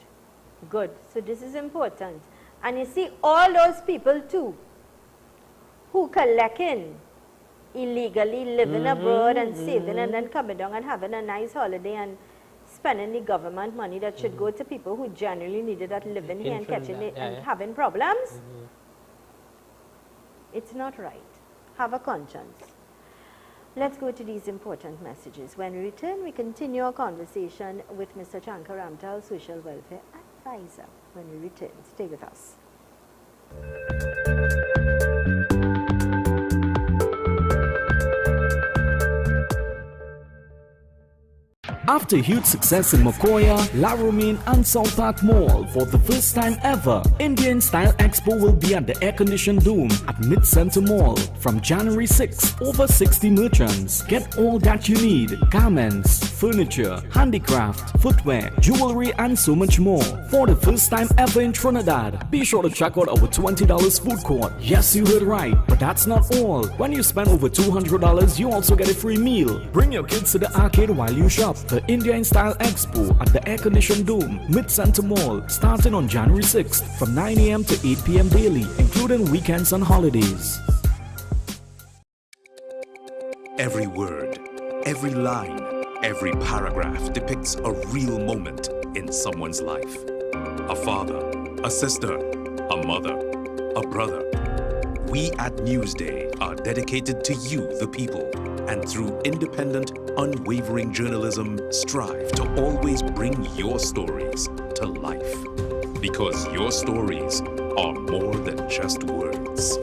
Good. So this is important. And you see, all those people too who collecting illegally, living abroad and saving and then coming down and having a nice holiday and spending the government money that should go to people who genuinely needed that living here and catching it and having problems. It's not right. Have a conscience. Let's go to these important messages. When we return, we continue our conversation with Mr. Chankar Ramtal, Social Welfare Advisor. When we return, stay with us. After huge success in Mokoya, Laramine and South Park Mall, for the first time ever, Indian Style Expo will be at the air-conditioned Dome at Mid-Center Mall from January 6th. Over 60 merchants. Get all that you need: garments, furniture, handicraft, footwear, jewelry and so much more. For the first time ever in Trinidad, be sure to check out our $20 food court. Yes, you heard right, but that's not all. When you spend over $200, you also get a free meal. Bring your kids to the arcade while you shop. The Indian Style Expo at the air-conditioned Dome, Mid-Center Mall, starting on January 6th from 9 a.m. to 8 p.m. daily, including weekends and holidays. Every word, every line, every paragraph depicts a real moment in someone's life. A father, a sister, a mother, a brother. We at Newsday are dedicated to you, the people, and through independent, unwavering journalism, strive to always bring your stories to life. Because your stories are more than just words.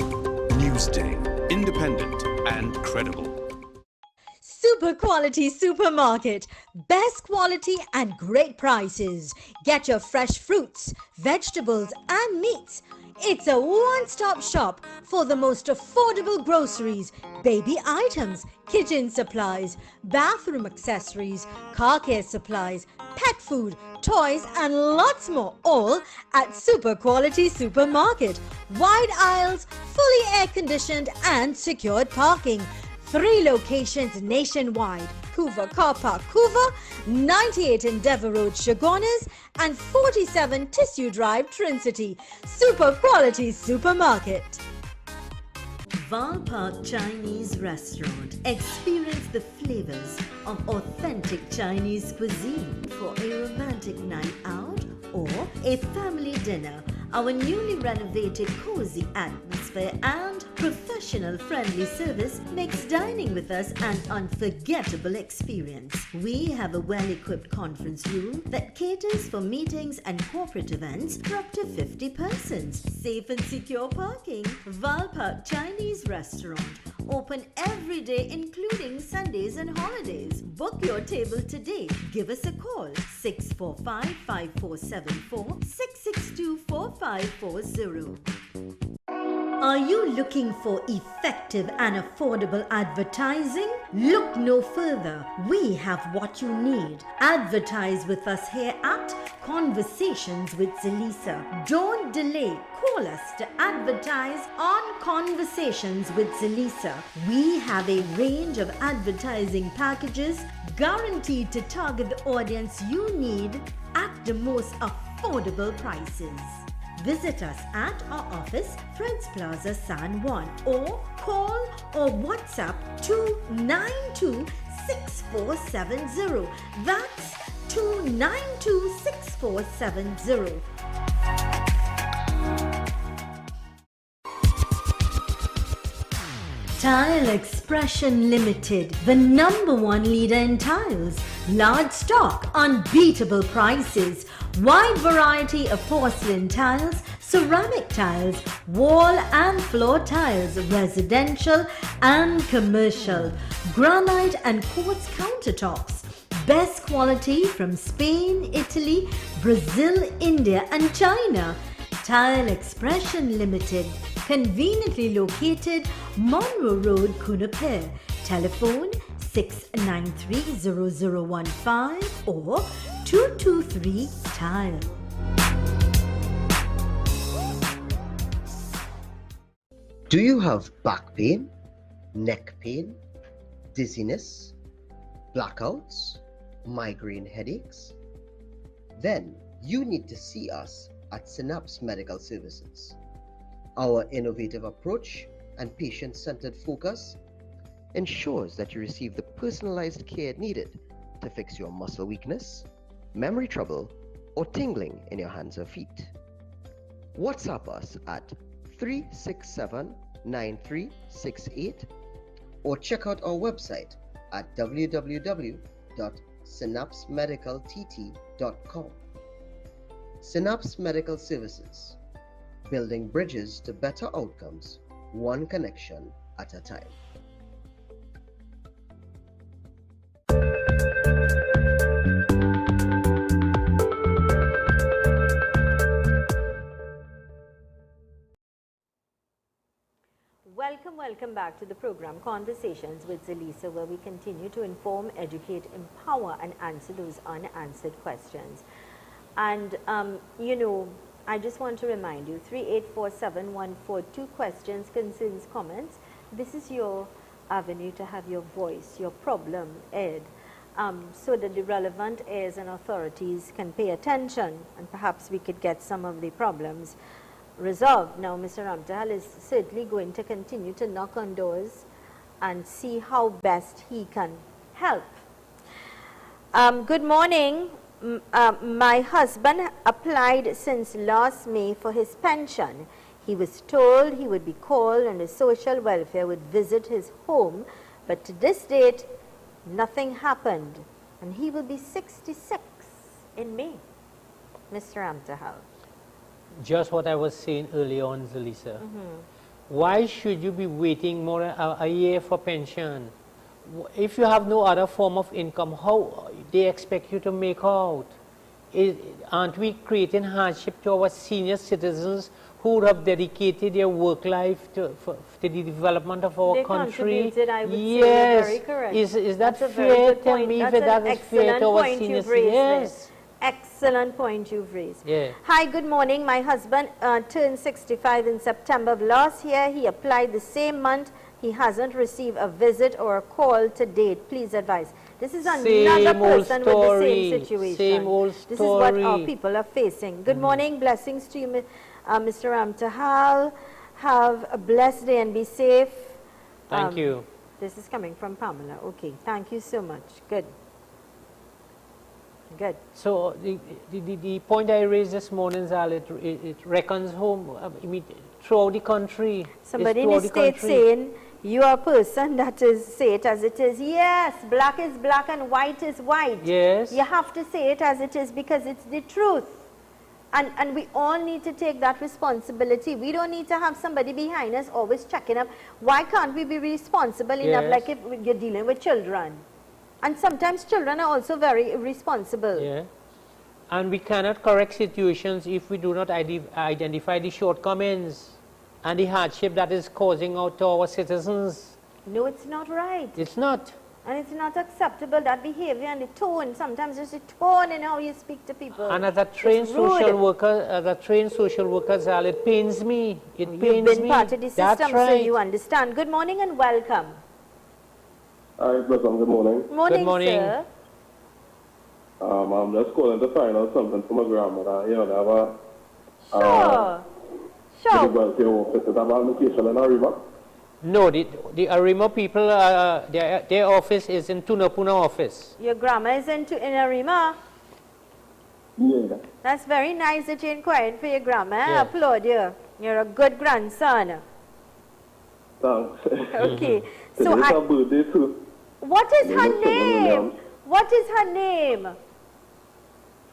Newsday, independent and credible. Super quality supermarket. Best quality and great prices. Get your fresh fruits, vegetables and meats. It's a one-stop shop for the most affordable groceries, baby items, kitchen supplies, bathroom accessories, car care supplies, pet food, toys and lots more, all at Super Quality Supermarket. Wide aisles, fully air-conditioned and secured parking. 3 locations nationwide: Couva Car Park, Couva, 98 Endeavour Road, Chagones, and 47 Tissue Drive, Trincity. Super Quality Supermarket. Val Park Chinese Restaurant. Experience the flavors of authentic Chinese cuisine for a romantic night out or a family dinner. Our newly renovated cozy atmosphere and professional friendly service makes dining with us an unforgettable experience. We have a well-equipped conference room that caters for meetings and corporate events for up to 50 persons. Safe and secure parking. Val Park Chinese Restaurant. Open every day including Sundays and holidays. Book your table today. Give us a call 645-5474 662-4540. Are you looking for effective and affordable advertising? Look no further. We have what you need. Advertise with us here at Conversations with ZELISA. Don't delay. Call us to advertise on Conversations with ZELISA. We have a range of advertising packages guaranteed to target the audience you need at the most affordable prices. Visit us at our office, Fred's Plaza, San Juan, or call or WhatsApp 292-6470. That's 292-6470. Tile Expression Limited, the #1 leader in tiles. Large stock, unbeatable prices, wide variety of porcelain tiles, ceramic tiles, wall and floor tiles, residential and commercial, granite and quartz countertops. Best quality from Spain, Italy, Brazil, India and China. Tile Expression Limited, conveniently located Monroe Road, Kunapir. Telephone 693-0015 or 223-TILE. Do you have back pain, neck pain, dizziness, blackouts, migraine headaches? then you need to see us at Synapse Medical Services. Our innovative approach and patient-centered focus ensures that you receive the personalized care needed to fix your muscle weakness, memory trouble, or tingling in your hands or feet. WhatsApp us at 367-9368 or check out our website at www.synapsemedicaltt.com. Synapse Medical Services, building bridges to better outcomes, one connection at a time. Welcome back to the program Conversations with ZELISA, where we continue to inform, educate, empower, and answer those unanswered questions. And, you know, I just want to remind you, 3847142 questions, concerns, comments. This is your avenue to have your voice, your problem aired, so that the relevant heirs and authorities can pay attention, and perhaps we could get some of the problems resolved. Now, Mr. Ramtahal is certainly going to continue to knock on doors and see how best he can help. Good morning. My husband applied since last May for his pension. He was told he would be called and the social welfare would visit his home, but to this date, nothing happened, and he will be 66 in May. Mr. Ramtahal. Just what I was saying earlier on, ZELISA. Why should you be waiting more a year for pension? If you have no other form of income, how they expect you to make out? Aren't we creating hardship to our senior citizens who have dedicated their work life to the development of our country? Contributed, I would say. Yes. You're very correct. Is that That's a very fair? good Tell point. me if That's that an is fair excellent to our point senior you've raised citizens. there. Excellent point you've raised. Yeah. Hi, good morning. My husband turned 65 in September of last year. He applied the same month. He hasn't received a visit or a call to date. Please advise. This is another person with the same situation. Same old story. This is what our people are facing. Good morning. Blessings to you, Mr. Ramtahal. Have a blessed day and be safe. Thank you. This is coming from Pamela. Okay. Thank you so much. Good. Good. So the point I raised this morning is that it reckons home, I mean, throughout the country. Somebody in the state saying, you are a person that is, say it as it is. Yes, black is black and white is white. Yes. You have to say it as it is because it's the truth. And we all need to take that responsibility. We don't need to have somebody behind us always checking up. Why can't we be responsible enough, like if you're dealing with children? And sometimes children are also very irresponsible. Yeah. And we cannot correct situations if we do not identify the shortcomings and the hardship that is causing out to our citizens. No, it's not right. It's not. And it's not acceptable, that behavior and the tone. Sometimes there's a tone in how you speak to people. And as a trained social worker, it pains me. It pains me. You've been part of the system, That's right. so you understand. Good morning and welcome. Hi, good morning. Morning, sir. I'm just calling to find out something from my grandmother. You know, they have Sure. Office. They have a location in Arima. No, the Arima people, their office is in Tunapuna office. Your grandma is in Arima? Yeah. That's very nice that you're inquiring for your grandma. I Yeah. applaud you. You're a good grandson. Thanks. Okay. So So her birthday too. what is her name? What is her name?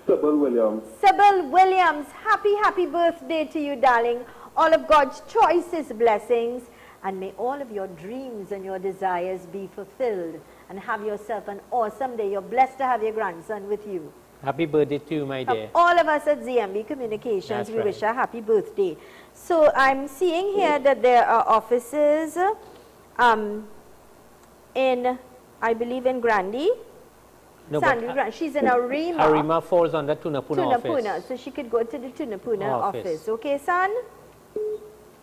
Sybil Williams. Sybil Williams. Happy birthday to you, darling. All of God's choicest blessings. And may all of your dreams and your desires be fulfilled. And have yourself an awesome day. You're blessed to have your grandson with you. Happy birthday to you, my dear. All of us at ZMB Communications, That's we right. wish a happy birthday. So I'm seeing here that there are offices in, I believe, in Grandi. No, Sandy Grandi. She's in Arima. Arima falls under Tunapuna office. So she could go to the Tunapuna Office. office. Okay, son?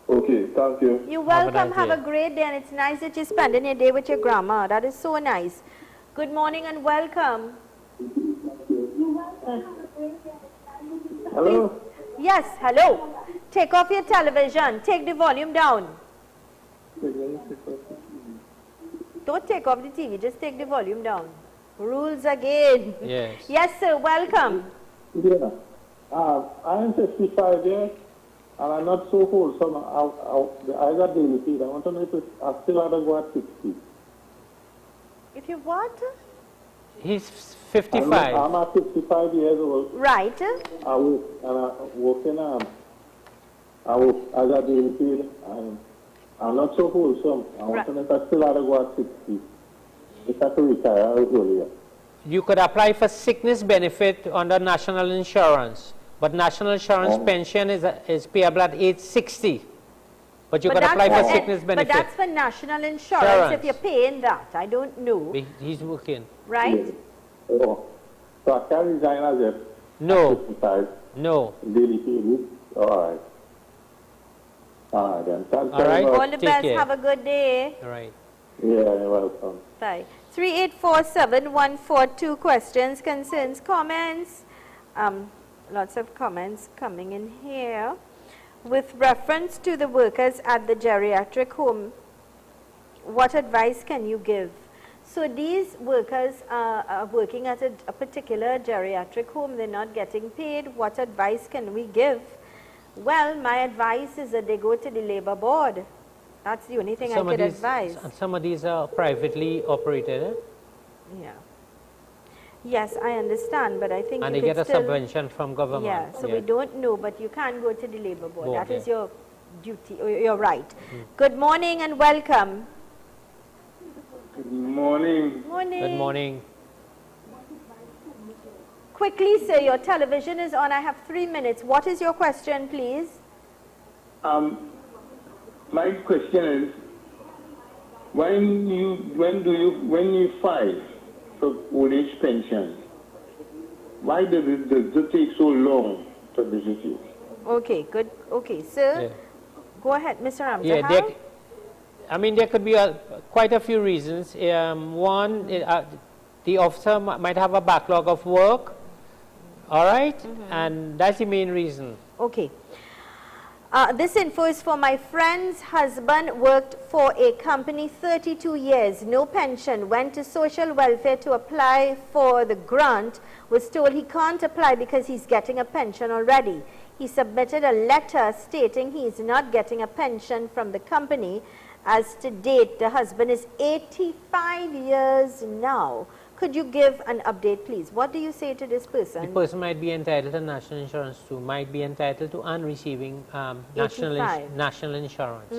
Okay, thank you. You're welcome. nice Have a day. great day. And it's nice that you're spending your day with your grandma. That is so nice. Good morning and welcome. Hello? Please. Yes, hello. Take off your television. Take the volume down. Don't take off the TV, just take the volume down. Rules again. Yes. Yes, sir, welcome. Yeah. I'm 55 years, and I'm not so wholesome. I got daily feed. I want to know if I still have to go at 60. If you what? He's 55. I'm at 55 years old. Right. I work in I got daily feed. I'm not so wholesome. I want to know if I still have to go at 60. If I could retire earlier. You could apply for sickness benefit under national insurance, but national insurance pension is payable at age 60. But you could apply for sickness benefit. But that's for national insurance if you're paying that. I don't know. He's working. Right? Oh. So I can resign as if No. 55. No. Daily feed. All right. All right then. Thanks All right. All the Take best. care. Have a good day. All right. Yeah, you're welcome. Bye. 3847-142 questions, concerns, comments. Lots of comments coming in here. With reference to the workers at the geriatric home, what advice can you give? So these workers are working at a particular geriatric home. They're not getting paid. What advice can we give? Well, my advice is that they go to the labor board. That's the only thing I could advise. Some of these are privately operated. Eh? Yeah. Yes, I understand, but I think and you they get a still, subvention from government. Yeah, so we don't know, but you can go to the labor board. That is your duty, or your right. Good morning and welcome. Good morning. Morning. Good morning. Quickly, sir, your television is on. I have 3 minutes. What is your question, please? My question is, when you file for old age pension, why does it take so long to visit you? Okay, good. Okay, sir, go ahead, Mr. Ramjahar. Yeah, I mean, there could be quite a few reasons. One, the officer might have a backlog of work, all right? And that's the main reason. Okay. This info is for my friend's husband, worked for a company 32 years, no pension, went to social welfare to apply for the grant, was told he can't apply because he's getting a pension already. He submitted a letter stating he is not getting a pension from the company. As to date, the husband is 85 years now. Could you give an update, please? What do you say to this person? The person might be entitled to national insurance too, might be entitled to and receiving national insurance.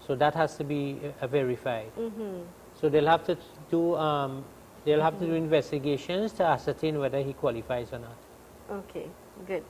So that has to be verified. So they'll have to do investigations to ascertain whether he qualifies or not. Okay, good.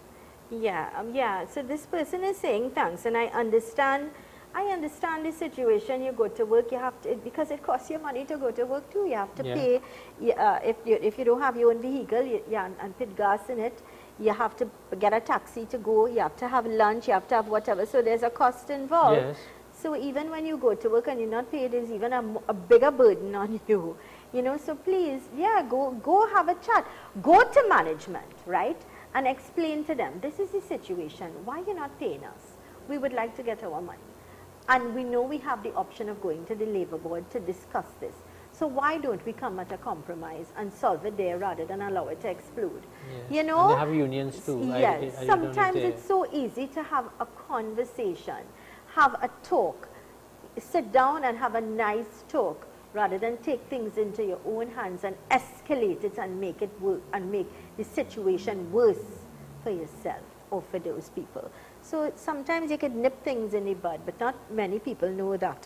Yeah, so this person is saying thanks, and I understand the situation. You go to work, you have to, because it costs you money to go to work too. You have to pay, if you don't have your own vehicle, and put gas in it, you have to get a taxi to go, you have to have lunch, you have to have whatever. So there's a cost involved. Yes. So even when you go to work and you're not paid, there's even a bigger burden on you. You know, so please, go have a chat. Go to management, right? And explain to them, this is the situation. Why you're not paying us? We would like to get our money. And we know we have the option of going to the labor board to discuss this. So why don't we come at a compromise and solve it there rather than allow it to explode? Yes. You know? And they have unions too. Yes. Sometimes it's so easy to have a conversation, have a talk, sit down and have a nice talk rather than take things into your own hands and escalate it and make it work and make the situation worse for yourself or for those people. So sometimes you could nip things in the bud, but not many people know that.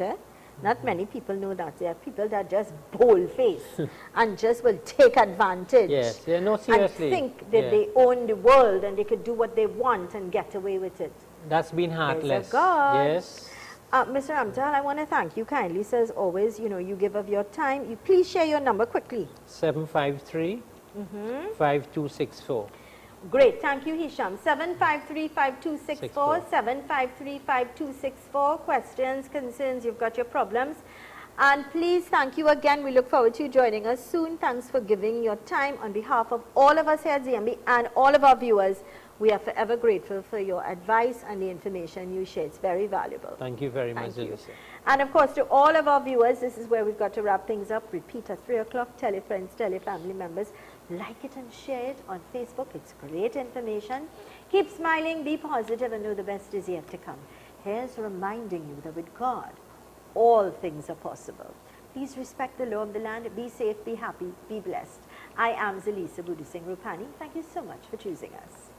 Not many people know that. There are people that just bold-faced and just will take advantage. Yes, yeah, no, seriously. And think that they own the world and they could do what they want and get away with it. That's been heartless. Yes. Mr. Ramjahar, I want to thank you kindly. So as always, you know, you give of your time. You please share your number quickly. 753-5264. Great. Thank you, Hisham. 753-5264, 753-5264. Questions, concerns, you've got your problems. And please, thank you again. We look forward to you joining us soon. Thanks for giving your time on behalf of all of us here at ZMB and all of our viewers. We are forever grateful for your advice and the information you share. It's very valuable. Thank you very much, Thank you. ZELISA. And of course, to all of our viewers, this is where we've got to wrap things up. Repeat at 3 o'clock. Tell your friends, tell your family members. Like it and share it on Facebook. It's great information. Keep smiling, be positive, and know the best is yet to come. Here's reminding you that with God, all things are possible. Please respect the law of the land. Be safe, be happy, be blessed. I am ZELISA Budhu Singh Rupani. Thank you so much for choosing us.